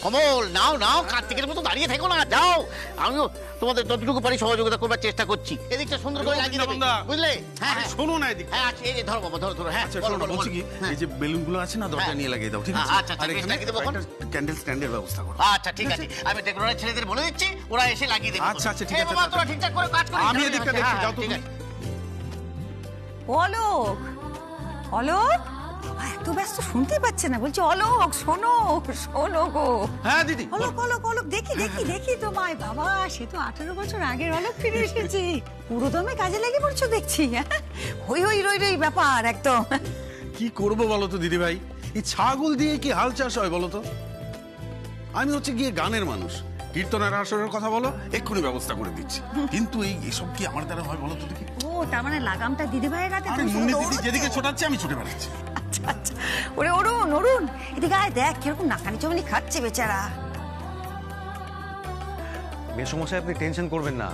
কমল নাও নাও, কার্তিকের মতো দাঁড়িয়ে থেকো না, যাও। আমিও তোমাদের যতটুকু পারি সহযোগিতা করবার চেষ্টা করছি। এদিকটা সুন্দর করে লাগিয়ে দেবে, বুঝলে? হ্যাঁ শোনো না, এদিকে হ্যাঁ, এই যে ধরো বাবা, ধরো ধরো। হ্যাঁ বলছি কি, এই যে বেলুনগুলো আছে না, দরজা নিয়ে লাগিয়ে দাও, ঠিক আছে? আচ্ছা, আর এখানে ক্যান্ডেল স্ট্যান্ডের ব্যবস্থা করো। আচ্ছা ঠিক আছে, আমি ডেকোরেটর ছেলেদের বলে দিচ্ছি, ওরা এসে লাগিয়ে দেবে। আচ্ছা ঠিক আছে, বাবা তোরা ঠিকঠাক করে কাজ করো, আমি এদিকটা দেখছি, যাও তুমি। অলোক, অলোক এত ব্যস্ত শুনতে পাচ্ছে না, বলছি অলোক শোনো, শোনো গো। হ্যাঁ দিদি। অলোক অলোক অলোক, দেখি দেখি দেখি তোমায়। বাবা, সে তো 18 বছর আগের অলোক ফিরে এসেছি। পুরো দমে কাজে লেগে পড়ছো দেখছি। হই হই রই রই ব্যাপার একদম। কি করবো বলো তো দিদি ভাই, এই ছাগল দিয়ে কি হাল চাষ হয় বলো তো? আমি হচ্ছে গিয়ে গানের মানুষ, কীর্তনের আসরের কথা বলো, এক্ষুনি ব্যবস্থা করে দিচ্ছি। কিন্তু এইসব কি আমার দ্বারা হয় বলো তো দেখি? ও, তার মানে লাগামটা দিদি ভাইয়ের হাতে। আরে মুন্নি দিদি যেদিকে ছোটাচ্ছে আমি ছুটে বেড়াচ্ছি। আচ্ছা আচ্ছা। ওরে অরুণ, অরুণ এদিকে আয়, দেখ কিরকম নাকানি চমনি খাচ্ছে বেচারা। মেসমশাই আপনি টেনশন করবেন না,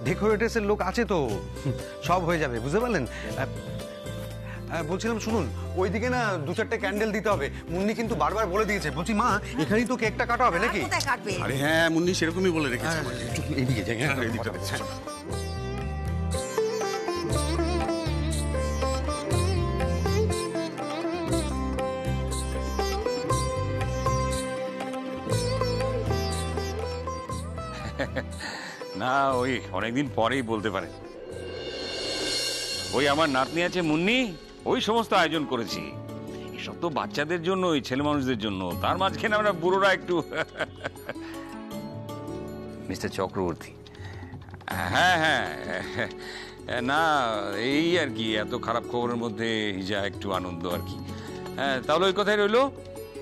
ডেকোরেটরসের লোক আছে তো, সব হয়ে যাবে, বুঝতে পারলেন? বলছিলাম শুনুন, ওইদিকে না 2-4টে ক্যান্ডেল দিতে হবে। মুন্নি কিন্তু বারবার বলে দিয়েছে। বলছি মা, এখানেই তো কেকটা কাটা হবে নাকি? কোথায় কাটবে? আরে হ্যাঁ, মুন্নি সেরকমই বলে রেখেছে। এইদিকে যাই, হ্যাঁ এইদিকটা দেখছি। না, ওই অনেকদিন পরেই বলতে পারে। ওই আমার নাতনি আছে মুন্নি, ওই সমস্ত আয়োজন করেছি। এসব তো বাচ্চাদের জন্য, ওই ছেলে মানুষদের জন্য, তার মাঝখানে আমরা বুড়োরা একটু। মিস্টার চক্রবর্তী, হ্যাঁ হ্যাঁ, না এই আর কি, এত খারাপ খবরের মধ্যে যা একটু আনন্দ আর কি। হ্যাঁ, তাহলে ওই কথাই রইলো।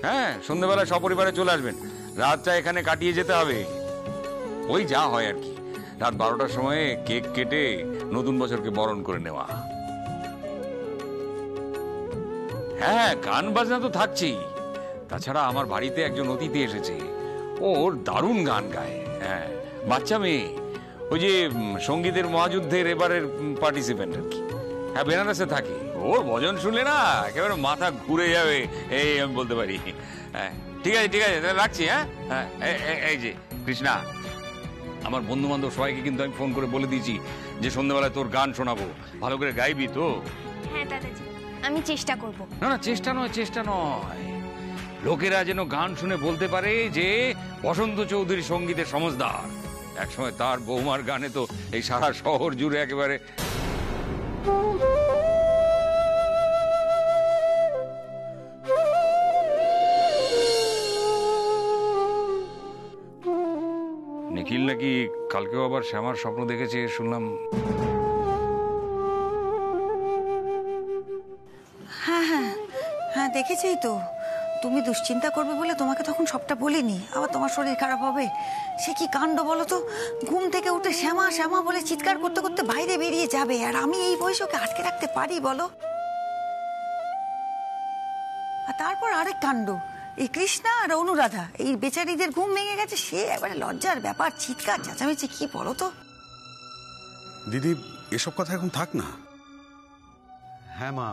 হ্যাঁ, সন্ধ্যেবেলা সপরিবারে চলে আসবেন, রাতটা এখানে কাটিয়ে যেতে হবে। ওই যা হয় আর কি, রাত 12টার সময় কেক কেটে নতুন বছরকে বরণ করে নেওয়া। হ্যাঁ, গান বাজনা তো থাকছেই। তাছাড়া আমার বাড়িতে একজন অতিথি এসেছে, ওর দারুণ গান গায়। হ্যাঁ, বাচ্চা মেয়ে, ওই যে সঙ্গীতের মহাযুদ্ধের এবারের পার্টিসিপেন্ট আর কি। হ্যাঁ, বেনারসে থাকে। ওর ভজন শুনলে না একেবারে মাথা ঘুরে যাবে, এই আমি বলতে পারি। হ্যাঁ ঠিক আছে ঠিক আছে, রাখছি। হ্যাঁ হ্যাঁ, এই যে কৃষ্ণা, আমার বন্ধু বান্ধব সবাইকে কিন্তু আমি ফোন করে বলে দিয়েছি যে সন্ধ্যাবেলায় তোর গান শোনাবো, ভালো করে গাইবি তো? হ্যাঁ দাদাজি, আমি চেষ্টা করব। না না, চেষ্টা নয়, চেষ্টা নয়। লোকেরা যেন গান শুনে বলতে পারে যে বসন্ত চৌধুরী সঙ্গীতের সমজদার। একসময় তার বৌমার গানে তো এই সারা শহর জুড়ে একেবারে। নিখিল নাকি কালকেও আবার শ্যামার স্বপ্ন দেখেছে শুনলাম। হ্যাঁ হ্যাঁ হ্যাঁ, দেখেছি তো। তুমি দুশ্চিন্তা করবে বলে তোমাকে তখন সবটা বলিনি, আবার তোমার শরীর খারাপ হবে। সে কি কাণ্ড বলো তো, ঘুম থেকে উঠে শ্যামা শ্যামা বলে চিৎকার করতে করতে বাইরে বেরিয়ে যাবে, আর আমি এই বয়সে ওকে আটকে রাখতে পারি বলো? আর তারপর আরেক কাণ্ড, এই কৃষ্ণা আর অনুরাধা, এই বেচারিদের ঘুম ভেঙে গেছে, সে একবারে লজ্জার ব্যাপার, চিৎকার চেঁচামেচি, কি বলো তো? দিদি, এসব কথা এখন থাক না। হ্যাঁ মা,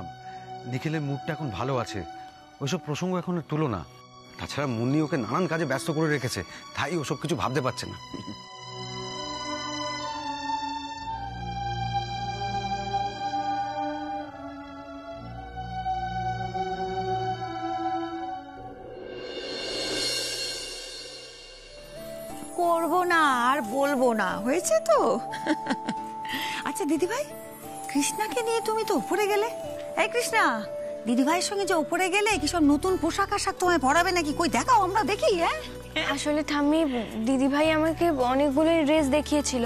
নিখিলের মুডটা এখন ভালো আছে, ওইসব প্রসঙ্গ এখন তুলো না। তাছাড়া মুন্নি ওকে নানান কাজে ব্যস্ত করে রেখেছে, তাই ওসব কিছু ভাবতে পারছে না। করবো না আর বলবো না, হয়েছে তো। আচ্ছা দিদিভাই, কৃষ্ণাকে নিয়ে তুমি তো উপরে গেলে। এই কৃষ্ণা, দিদিভাইয়ের সঙ্গে যে উপরে গেলে কি সব নতুন পোশাক আশাক তোমায় পরাবে নাকি? কই দেখাও, আমরা দেখি। হ্যাঁ, আসলে ঠাম্মি, দিদিভাই আমাকে অনেকগুলো ড্রেস দেখিয়েছিল,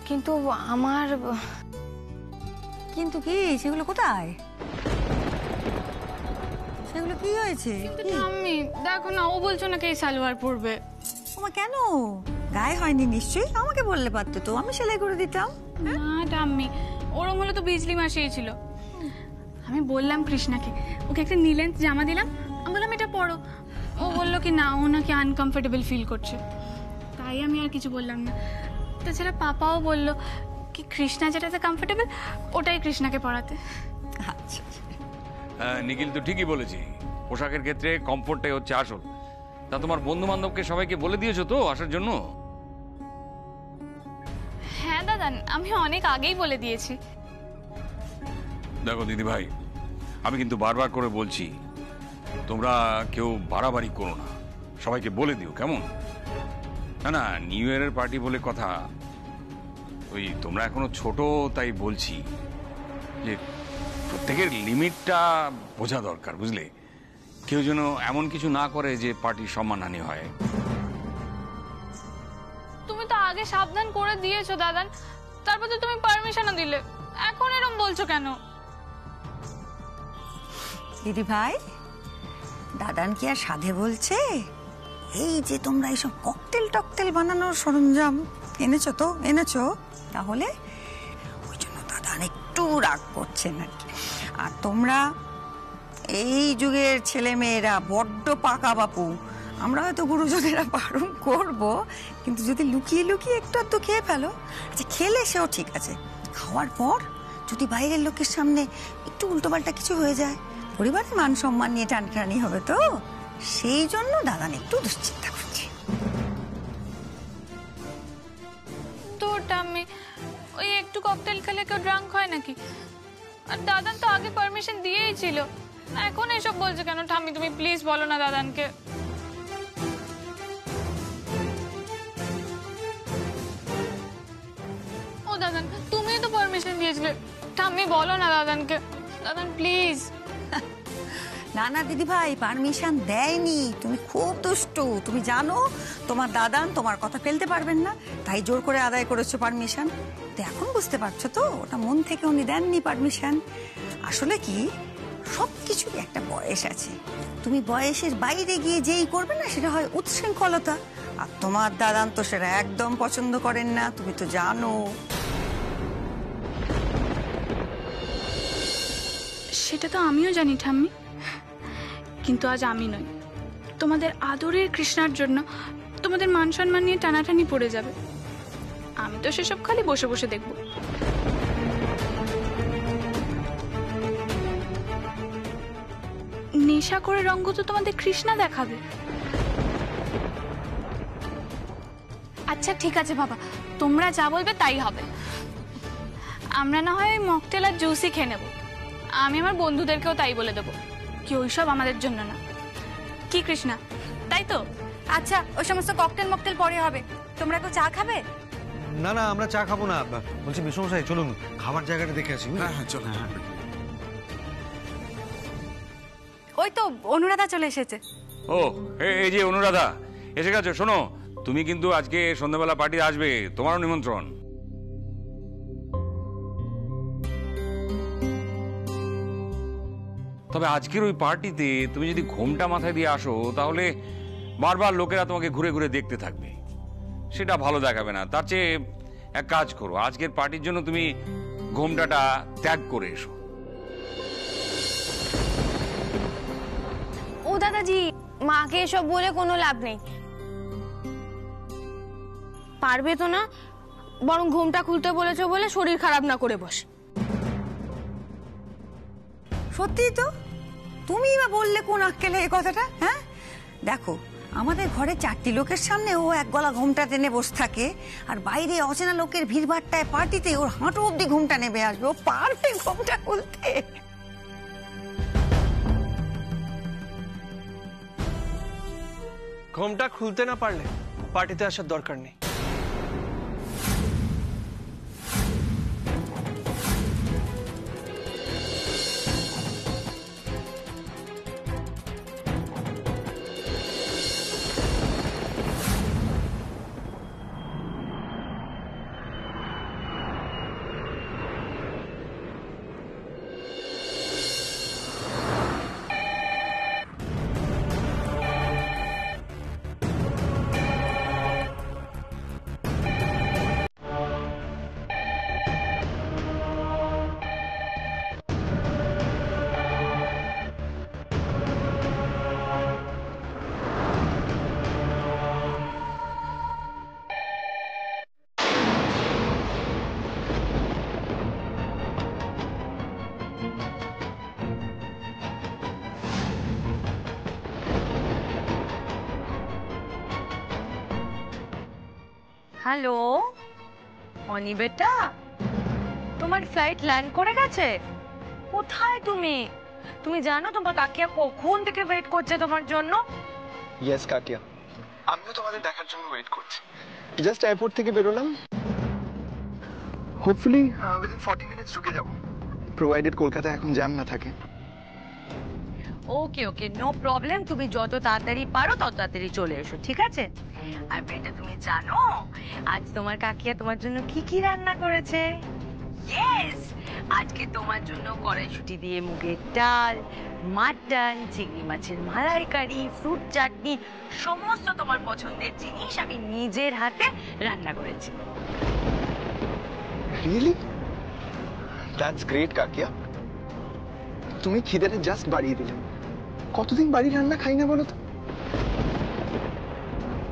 কিন্তু আমার। কিন্তু কি, সেগুলো কোথায়? সেগুলো কি হয়েছে? ঠাম্মি দেখো না, ও বলছো নাকি এই সালোয়ার পরবে। ওমা, কেন? গায়ে হয়নি নিশ্চয়ই, আমাকে বললে পারতে তো, আমি সেলাই করে দিতাম। না ঠাম্মি, ওরম হলে তো বিজলি মাসেই ছিল। আমি বললাম কৃষ্ণাকে, ওকে একটা নীলেন্স জামা দিলাম, আমি বললাম এটা পরো। ও বললো কি না, ও নাকি আনকমফোর্টেবল ফিল করছে, তাই আমি আর কিছু বললাম না। তাছাড়া পাপাও বললো কি কৃষ্ণা যেটাতে কমফোর্টেবল ওটাই কৃষ্ণাকে পরাতে। আচ্ছা, হ্যাঁ, নিখিল তো ঠিকই বলেছি। পোশাকের ক্ষেত্রে কমফোর্টটাই হচ্ছে আসল। তা তোমার বন্ধু বান্ধবকে সবাইকে বলে দিয়েছো তো আসার জন্য? হ্যাঁ দাদান, আমি অনেক আগেই বলে দিয়েছি। দেখো দিদি ভাই, আমি কিন্তু বারবার করে বলছি, তোমরা কেউ বাড়াবাড়ি করো না, সবাইকে বলে দিও, কেমন? না না, নিউ ইয়ারের পার্টি বলে কথা, ওই তোমরা এখনো ছোট, তাই বলছি যে প্রত্যেকের লিমিটটা বোঝা দরকার, বুঝলে? কেউ যেন এমন কিছু না করে যে পার্টির সম্মানহানি হয়। তুমি তো আগে সাবধান করে দিয়েছো দাদান, তারপর তো তুমি পারমিশনও দিলে, এখন এরকম বলছো কেন? দিদি ভাই, দাদান কি আর সাধে বলছে? এই যে তোমরা এইসব ককটেল টকটেল বানানোর সরঞ্জাম এনেছো তো, এনেছো, তাহলে ওই জন্য দাদান একটু রাগ করছেন আর কি। আর তোমরা এই যুগের ছেলে মেয়েরা বড্ড পাকা বাপু, আমরা হয়তো গুরুজনেরা বারণ করবো, কিন্তু যদি লুকিয়ে লুকিয়ে একটু আধটু খেয়ে ফেলো, আচ্ছা খেলে সেও ঠিক আছে, খাওয়ার পর যদি বাইরের লোকের সামনে একটু উল্টোপাল্টা কিছু হয়ে যায়, পরিবারের মান সম্মান নিয়ে টানটানি হবে তো, সেই জন্য দাদান একটু দুশ্চিন্তা করছে। তো টাম্মি, ওই একটু ককটেল খেলে কেউ ড্রাঙ্ক হয় নাকি? আর দাদান তো আগে পারমিশন দিয়েই ছিল, এখন এসব বলছে কেন? ঠাম্মি তুমি প্লিজ বলো না দাদানকে। ও দাদান, তুমি তো পারমিশন দিয়েছিলে, ঠাম্মি বলো না দাদানকে, দাদান প্লিজ। না না দিদি ভাই, পারমিশন দেয়নি, তুমি খুব দুষ্টু, তুমি জানো তোমার দাদান তোমার কথা ফেলতে পারবেন না, তাই জোর করে আদায় করেছো পারমিশন। তো এখন বুঝতে পারছো তো, ওটা মন থেকে উনি দেননি পারমিশন। আসলে কি, সব কিছুরই একটা বয়স আছে, তুমি বয়সের বাইরে গিয়ে যেই করবে না, সেটা হয় উচ্ছৃঙ্খলতা, আর তোমার দাদান তো সেটা একদম পছন্দ করেন না, তুমি তো জানো। সেটা তো আমিও জানি ঠাম্মি, কিন্তু আজ আমি নই, তোমাদের আদরের কৃষ্ণার জন্য তোমাদের মান সম্মান নিয়ে টানাটানি পড়ে যাবে। আমি তো সেসব খালি বসে বসে দেখব। নেশা করে রঙ্গ তো তোমাদের কৃষ্ণা দেখাবে। আচ্ছা ঠিক আছে বাবা, তোমরা যা বলবে তাই হবে। আমরা না হয় ওই মকটেল আর জুসই খেয়ে নেব, আমি আমার বন্ধুদেরকেও তাই বলে দেবো কি ওইসব আমাদের জন্য না। কি কৃষ্ণা, তাই তো? আচ্ছা, ওই সমস্ত ককটেল মকটেল পরে হবে, তোমরা কেউ চা খাবে? না না, আমরা চা খাবো না, বলছি মেসমশাই চলুন খাবার জায়গাটা দেখে আসি। হ্যাঁ হ্যাঁ চলো। ওই তো অনুরাধা চলে এসেছে। ও এই যে অনুরাধা এসে গেছো। শোনো, তুমি কিন্তু আজকে সন্ধ্যাবেলা পার্টি আসবে, তোমারও নিমন্ত্রণ। তবে আজকের ওই পার্টিতে তুমি যদি ঘোমটা মাথায় দিয়ে আসো, তাহলে বারবার লোকেরা তোমাকে ঘুরে ঘুরে দেখতে থাকবে, সেটা ভালো দেখাবে না। তার চেয়ে এক কাজ করো, আজকের পার্টির জন্য তুমি ঘোমটাটা ত্যাগ করে এসো। ও দাদাজি, মাকে এসব বলে কোনো লাভ নেই, পারবে তো না, বরং ঘুমটা খুলতে বলেছো বলে শরীর খারাপ না করে বস। সত্যি তো, তুমি বা বললে কোন আক্কেলে এই কথাটা? হ্যাঁ দেখো, আমাদের ঘরে 4টি লোকের সামনে ও এক গলা ঘুমটা টেনে বসে থাকে, আর বাইরে অচেনা লোকের ভিড়ভাট্টায় পার্টিতে ওর হাঁটু অব্দি ঘুমটা নেবে আসবে, ও পারবে ঘুমটা খুলতে? ঘোমটা খুলতে না পারলে পার্টিতে আসার দরকার নেই। হ্যালো অনি বেটা, তোমার ফ্লাইট ল্যান্ড করে গেছে? কোথায় তুমি? তুমি জানো তোমার কাকিয়া কখন থেকে ওয়েট করছে তোমার জন্য? ইয়েস কাকিয়া, আমিও তোমাদের দেখার জন্য ওয়েট করছি। জাস্ট এয়ারপোর্ট থেকে বেরোলাম, হোপফুলি উইদিন 40 মিনিটস ঢুকে যাব, প্রোভাইডেড কলকাতায় এখন জ্যাম না থাকে। ওকে ওকে, নো প্রবলেম। তুমি যত তাড়াতাড়ি পারো তত তাড়াতাড়ি চলে এসো, ঠিক আছে? আর বেটা তুমি জানো আজ তোমার কাকিয়া তোমার জন্য কি কি রান্না করেছে? ইয়েস, আজকে তোমার জন্য কড়াইশুঁটি দিয়ে মুগের ডাল, মাটন, চিংড়ি মাছের মালাইকারি, ফ্রুট চাটনি, সমস্ত তোমার পছন্দের জিনিস আমি নিজের হাতে রান্না করেছি। রিয়েলি? দ্যাটস গ্রেট কাকিয়া, তুমি খিদেটা জাস্ট বাড়িয়ে দিলে। কতদিন বাড়ির রান্না খাই না বলো তো?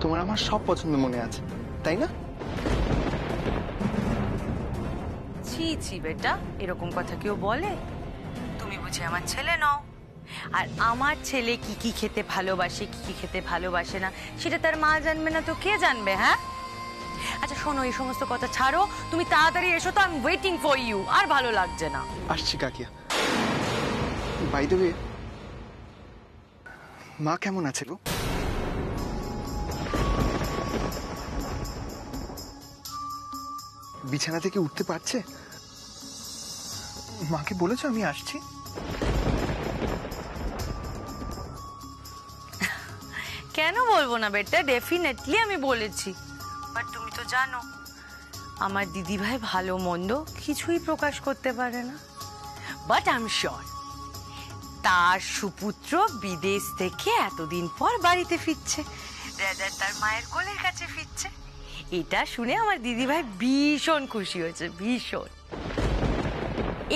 তোমার আমার সব পছন্দ মনে আছে, তাই না? ছি ছি বেটা, এরকম কথা কেউ বলে? তুমি বুঝি আমার ছেলে নও? আর আমার ছেলে কি কি খেতে ভালোবাসে, কি কি খেতে ভালোবাসে না, সেটা তার মা জানবে না তো কে জানবে? হ্যাঁ, আচ্ছা শোনো, এই সমস্ত কথা ছাড়ো, তুমি তাড়াতাড়ি এসো তো, I am waiting for you. আর ভালো লাগছে না। আসছি কাকিয়া। বাই দ্য ওয়ে, মা কেমন আছে গো? বিছানা থেকে উঠতে পারছে? মাকে বলেছো আমি আসছি? কেন বলবো না বেটা, ডেফিনেটলি আমি বলেছি। বাট তুমি তো জানো আমার দিদিভাই ভালো মন্দ কিছুই প্রকাশ করতে পারে না। বাট আই এম শিওর তার সুপুত্র বিদেশ থেকে এতদিন পর বাড়িতে ফিরছে, রাজার তার মায়ের কোলের কাছে ফিরছে। এটা শুনে আমার দিদিভাই ভীষণ খুশি হয়েছে, ভীষণ।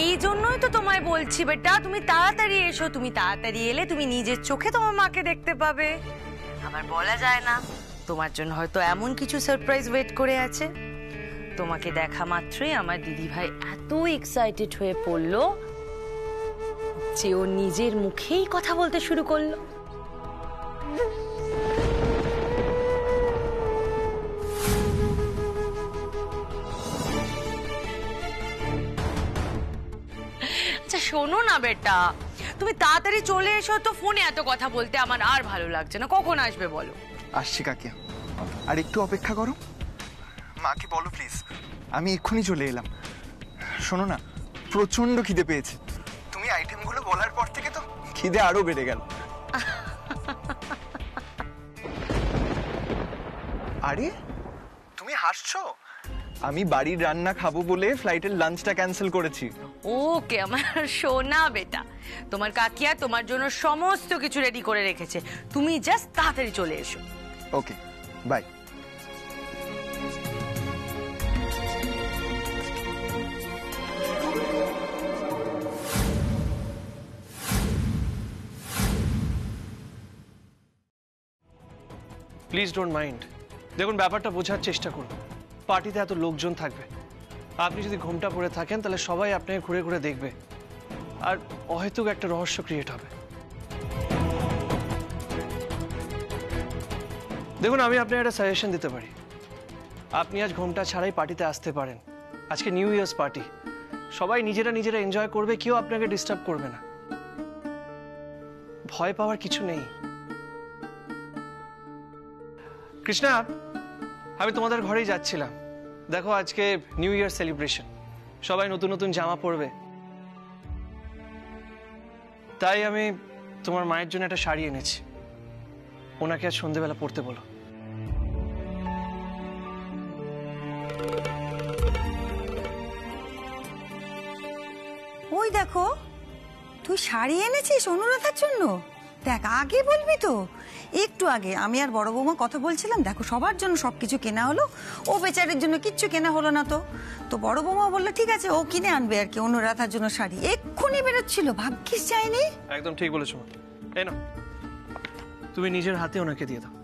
এই জন্যই তো তোমায় বলছি বেটা, তুমি তাড়াতাড়ি এসো। তুমি তাড়াতাড়ি এলে তুমি নিজের চোখে তোমার মাকে দেখতে পাবে। আবার বলা যায় না, তোমার জন্য হয়তো এমন কিছু সারপ্রাইজ ওয়েট করে আছে। তোমাকে দেখা মাত্রই আমার দিদিভাই এত এক্সাইটেড হয়ে পড়লো যে ও নিজের মুখেই কথা বলতে শুরু করলো। আচ্ছা শোনো না বেটা, তুমি তাড়াতাড়ি চলে এসো তো। ফোনে এত কথা বলতে আমার আর ভালো লাগছে না। কখন আসবে বলো? আসছি কাকিয়া, আর একটু অপেক্ষা করো। মাকে বলো প্লিজ আমি এক্ষুনি চলে এলাম। শোনো না, প্রচন্ড খিদে পেয়েছে। তুমি আইটেমগুলো বলার পর থেকে তো খিদে আরো বেড়ে গেল। আরে তুমি হাসছো? আমি বাড়ির রান্না খাবো বলে ফ্লাইটের লাঞ্চটা ক্যান্সেল করেছি। ওকে আমার সোনা বেটা, তোমার কাকিয়া তোমার জন্য সমস্ত কিছু রেডি করে রেখেছে। তুমি জাস্ট তাড়াতাড়ি চলে এসো। ওকে, বাই। Please don't mind. দেখুন ব্যাপারটা বোঝার চেষ্টা করুন। পার্টিতে এত লোকজন থাকবে, আপনি যদি ঘোমটা পরে থাকেন তাহলে সবাই আপনাকে ঘুরে ঘুরে দেখবে, আর অহেতুক একটা রহস্য ক্রিয়েট হবে। দেখুন আমি আপনাকে একটা সাজেশন দিতে পারি। আপনি আজ ঘোমটা ছাড়াই পার্টিতে আসতে পারেন। আজকে নিউ ইয়ার্স পার্টি, সবাই নিজেরা নিজেরা এনজয় করবে, কেউ আপনাকে ডিস্টার্ব করবে না। ভয় পাওয়ার কিছু নেই। কৃষ্ণা, আমি তোমাদের ঘরেই যাচ্ছিলাম। দেখো আজকে নিউ ইয়ার সেলিব্রেশন, সবাই নতুন নতুন জামা পরবে, তাই আমি তোমার মায়ের জন্য একটা শাড়ি এনেছি। ওনাকে আজ সন্ধ্যেবেলা পরতে বলো। ওই দেখো, তুই শাড়ি এনেছিস অনুরাধার জন্য? দেখ আগে বলবি তো, একটু আগে আমি আর বড় বৌমা কথা বলছিলাম, দেখো সবার জন্য সবকিছু কেনা হলো, ও বেচারের জন্য কিচ্ছু কেনা হলো না। তো বড় বৌমা বললো ঠিক আছে ও কিনে আনবে আর কি অনুরাধার জন্য শাড়ি। এক্ষুনি বেরোচ্ছিল, ভাগ্যিস যায়নি। একদম ঠিক বলেছো। এই নাও, তুমি নিজের হাতে ওনাকে দিয়ে দাও।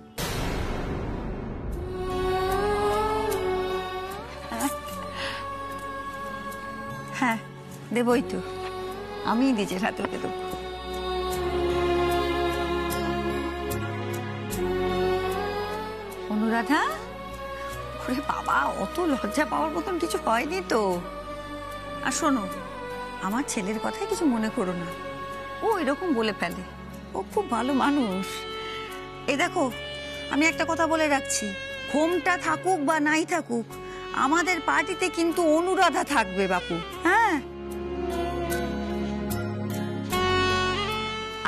হ্যাঁ দেবই তো, আমি নিজের হাতে ওকে দেবো। অনুরাধা, ওরে বাবা, অত লজ্জা পাওয়ার মতন কিছু হয়নি তো। আর শোনো, আমার ছেলের কথাই কিছু মনে করো না, ও এরকম বলে ফেলে, ও খুব ভালো মানুষ। এই দেখো, আমি একটা কথা বলে রাখছি, ঘোমটা থাকুক বা নাই থাকুক, আমাদের পার্টিতে কিন্তু অনুরাধা থাকবে বাপু। হ্যাঁ,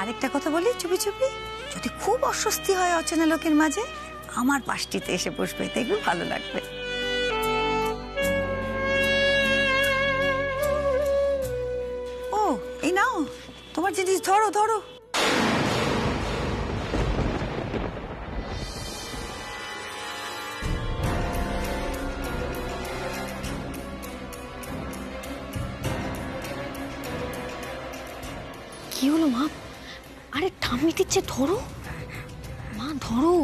আরেকটা কথা বলি চুপি চুপি, যদি খুব অস্বস্তি হয় অচেনা লোকের মাঝে, আমার পাশটিতে এসে বসবে, দেখবে ভালো লাগবে। ও, এই নাও তোমার জিনিস, ধরো ধরো। কি হলো মা? আরে ঠাম্মি দিচ্ছে, ধরো মা, ধরো।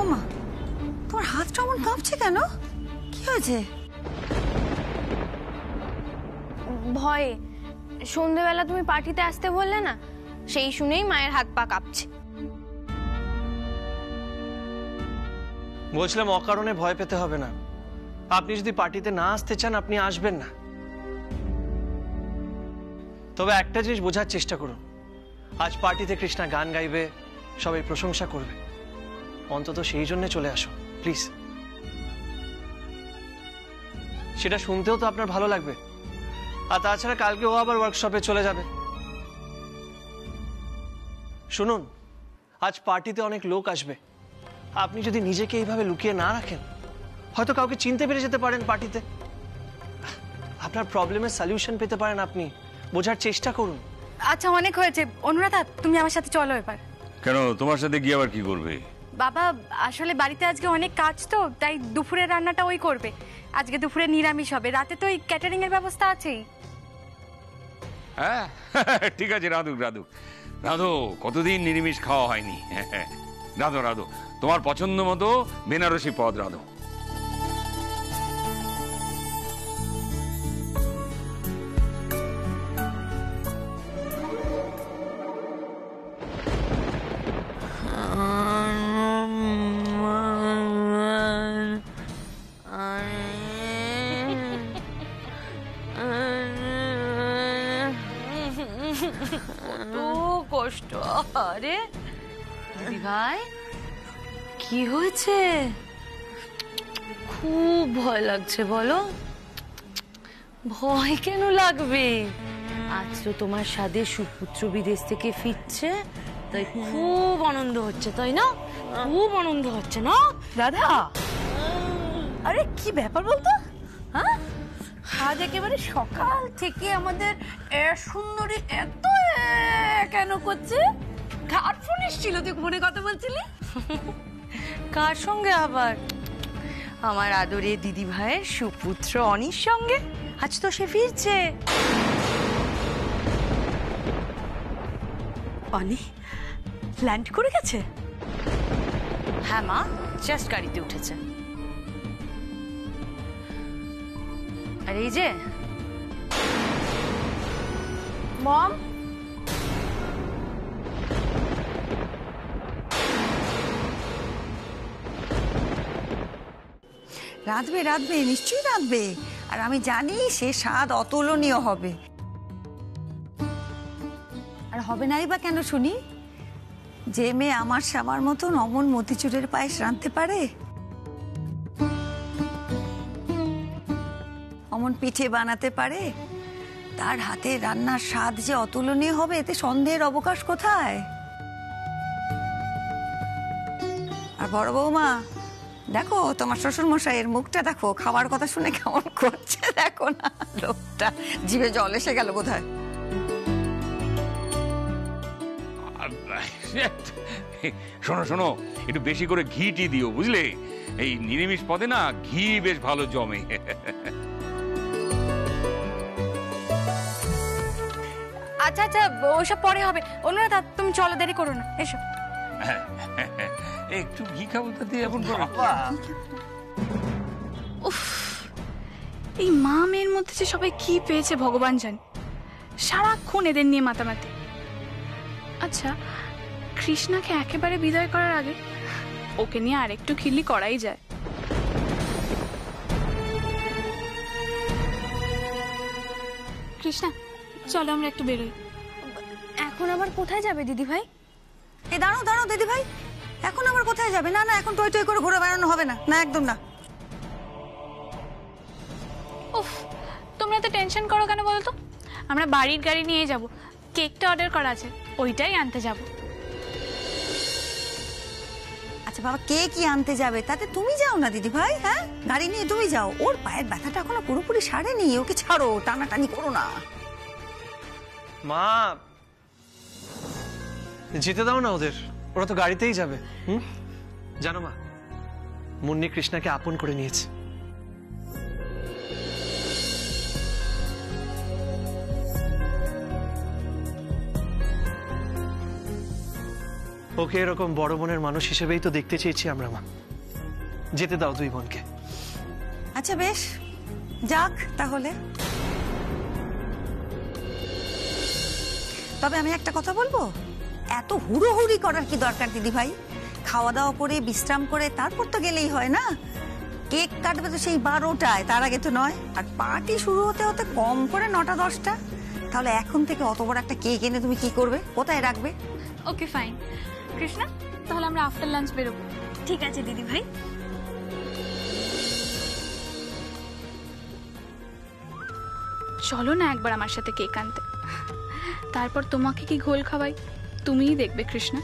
ওমা, তোমার হাতটা এমন কাঁপছে কেন? কি হয়েছে? ভয়ে। সন্ধেবেলা তুমি পার্টিতে আসতে বললে না, সেই শুনেই মায়ের হাত পা কাঁপছে। বলছিলাম অকারণে ভয় পেতে হবে না। আপনি যদি পার্টিতে না আসতে চান, আপনি আসবেন না। তবে একটা জিনিস বোঝার চেষ্টা করুন, আজ পার্টিতে কৃষ্ণা গান গাইবে, সবাই প্রশংসা করবে, অন্তত সেই জন্য চলে আসুন প্লিজ। সেটা শুনতেও তো আপনার ভালো লাগবে। আর তাছাড়া কালকে ও আবার ওয়ার্কশপে চলে যাবে। শুনুন, আজ পার্টিতে অনেক লোক আসবে, আপনি যদি নিজেকে এইভাবে লুকিয়ে না রাখেন, হয়তো কাউকে চিনতে পেরে যেতে পারেন পার্টিতে। আপনার প্রবলেমের সলিউশন পেতে পারেন আপনি। বোঝার চেষ্টা করুন। আচ্ছা, অনেক হয়েছে। অনুরাধা, তুমি আমার সাথে চলো এবার। কেন, তোমার সাথে গিয়ে আবার কি করবে? বাবা, আসলে বাড়িতে আজকে অনেক কাজ তো, তাই দুপুরের রান্নাটা ওই করবে। আজকে দুপুরে নিরামিষ হবে, রাতে তো ওই ক্যাটারিং এর ব্যবস্থা আছেই। হ্যাঁ ঠিক আছে, রাধু রাধু রাধু, কতদিন নিরামিষ খাওয়া হয়নি। রাধু রাধু, তোমার পছন্দ মতো বেনারসি পদ রাধু। কষ্ট। আরে দিদি ভাই, কি হয়েছে? খুব ভয় লাগছে। বলো। ভয় কেন লাগবে? আজ তো তোমার সাথে সুপুত্র বিদেশ থেকে ফিরছে, তাই খুব আনন্দ হচ্ছে, তাই না? খুব আনন্দ হচ্ছে না দাদা? আরে কি ব্যাপার বলতো? হ্যাঁ, আজ একেবারে সকাল থেকে আমাদের সুন্দরী এত কেন করছে? কার ফোন এসেছিল? তুই ফোনে কথা বলছিলি? কার সঙ্গে আবার? আমার আদরে দিদি ভাইয়ের সুপুত্র অনির সঙ্গে। আজ তো সে ফিরছে। অনি ল্যান্ড করে গেছে? হ্যাঁ মা, জাস্ট গাড়িতে উঠেছে। আর এই যে মম, রাঁধবে রাঁধবে, নিশ্চয়ই রাঁধবে। আর আমি জানি সে স্বাদ অতুলনীয় হবে। আর হবে নাই বা কেন শুনি? যে মেয়ে আমার শ্যামার মতন অমন মতিচুরের পায়েস রাঁধতে পারে, অমন পিঠে বানাতে পারে, তার হাতে রান্নার স্বাদ যে অতুলনীয় হবে, এতে সন্দেহের অবকাশ কোথায়? আর বড় বৌমা, দেখো তোমার শ্বশুর মশাইয়ের মুখটা দেখো, খাবার কথা শুনে কেমন করছে দেখো না, লোকটা জিভে জল এসে গেল বোধহয়। শোনো শোনো, একটু বেশি করে ঘিটি দিও, বুঝলে? এই নিরামিষ পদে না ঘি বেশ ভালো জমে। আচ্ছা আচ্ছা, ওইসব পরে হবে। অনুরাধা তুমি চলো, দেরি করো না, এসো। একটু ঘি খাবো তো দিয়ে এখন করে। উফ, এই মা মেয়ের মধ্যে যে সবাই কি পেয়েছে ভগবান জানে, সারাক্ষণ এদের নিয়ে মাতামাতি। আচ্ছা, কৃষ্ণাকে একেবারে বিদায় করার আগে ওকে নিয়ে আরেকটু খিল্লি করাই যায়। কৃষ্ণা, চলো আমরা একটু বেরোই। এখন আবার কোথায় যাবে দিদি ভাই? এই দাঁড়াও দাঁড়াও দিদি ভাই, এখন আবার কোথায় যাবে? না না, এখন টই টই করে ঘুরে বেড়ানো হবে না, না একদম না। উফ, তোমরা তো টেনশন করো কেন বলো তো? আমরা বাড়ির গাড়ি নিয়ে যাব, কেকটা অর্ডার করা আছে, ওইটাই আনতে যাব। আচ্ছা বাবা, কে কি আনতে যাবে তাতে তুমি যাও না দিদি ভাই। হ্যাঁ, গাড়ি নিয়ে তুমি যাও। ওর পায়ের ব্যথাটা এখনো পুরোপুরি সারেনি, ওকে ছাড়ো, টানাটানি করো না। মা, যেতে দাও না ওদের, ওরা তো গাড়িতেই যাবে। জানো মা, মুন্নি কৃষ্ণাকে আপন করে নিয়েছে। ওকে এরকম বড় বোনের মানুষ হিসেবেই তো দেখতে চেয়েছি আমরা মা। যেতে দাও দুই বোনকে। আচ্ছা বেশ, যাক তাহলে। তবে আমি একটা কথা বলবো, এত হুড়োহুড়ি করার কি দরকার দিদি ভাই? খাওয়া দাওয়া করে বিশ্রাম করে তারপর তো গেলেই হয় না? কেক কাটবে তো সেই 12টায়, তার আগে তো নয়। আর পার্টি শুরু হতে হতে কম করে 9টা 10টা। তাহলে এখন থেকে অত বড় একটা কেক এনে তুমি কি করবে, কোথায় রাখবে? ওকে ফাইন কৃষ্ণা, তাহলে আমরা আফটার লাঞ্চ বেরোবো। ঠিক আছে দিদি ভাই। চলো না একবার আমার সাথে কেক আনতে, তারপর তোমাকে কি ঘোল খাওয়াই তুমিই দেখবে কৃষ্ণা।